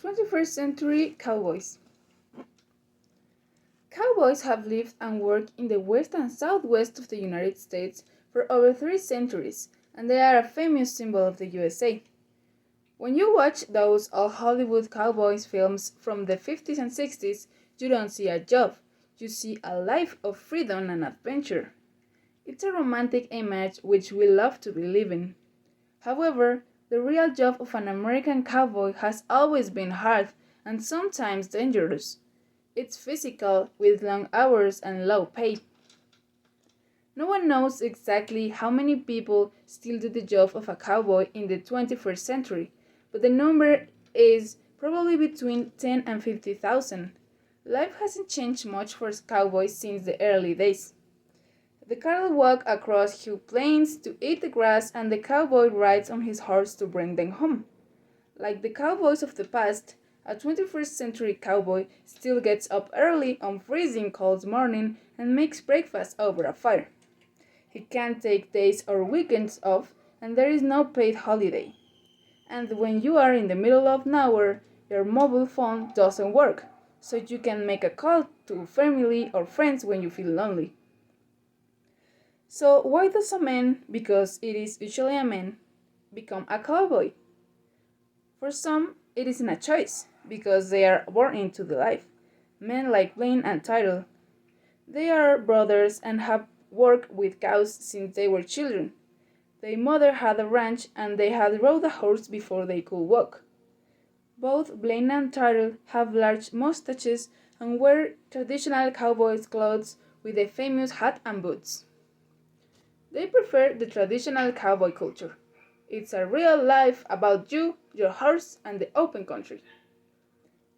21st century cowboys. Cowboys have lived and worked in the west and southwest of the United States for over 3 centuries, and they are a famous symbol of the USA. When you watch those old Hollywood cowboys films from the 50s and 60s, you don't see a job, you see a life of freedom and adventure. It's a romantic image which we love to believe in. However, the real job of an American cowboy has always been hard and sometimes dangerous. It's physical, with long hours and low pay. No one knows exactly how many people still do the job of a cowboy in the 21st century, but the number is probably between 10 and 50,000. Life hasn't changed much for cowboys since the early days. The cattle walk across huge plains to eat the grass, and the cowboy rides on his horse to bring them home. Like the cowboys of the past, a 21st century cowboy still gets up early on freezing cold morning and makes breakfast over a fire. He can't take days or weekends off, and there is no paid holiday. And when you are in the middle of nowhere, your mobile phone doesn't work, so you can make a call to family or friends when you feel lonely. So why does a man, because it is usually a man, become a cowboy? For some, it isn't a choice, because they are born into the life. Men like Blaine and Tyrell. They are brothers and have worked with cows since they were children. Their mother had a ranch and they had rode a horse before they could walk. Both Blaine and Tyrell have large mustaches and wear traditional cowboys' clothes with the famous hat and boots. They prefer the traditional cowboy culture. It's a real life about you, your horse, and the open country.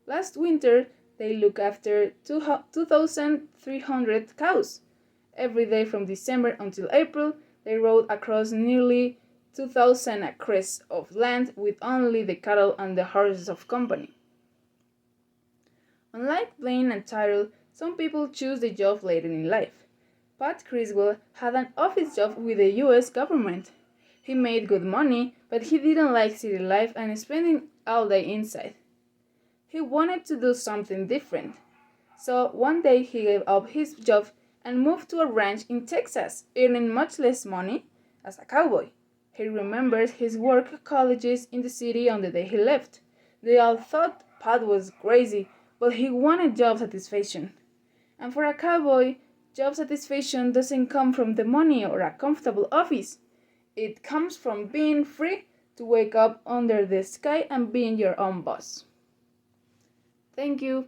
Last winter, they looked after 2,300 cows. Every day from December until April, they rode across nearly 2,000 acres of land with only the cattle and the horses of company. Unlike Blaine and Tyrell, some people choose the job later in life. Pat Criswell had an office job with the US government. He made good money, but he didn't like city life and spending all day inside. He wanted to do something different. So one day he gave up his job and moved to a ranch in Texas, earning much less money as a cowboy. He remembers his work colleagues in the city on the day he left. They all thought Pat was crazy, but he wanted job satisfaction. And for a cowboy, job satisfaction doesn't come from the money or a comfortable office. It comes from being free to wake up under the sky and being your own boss. Thank you.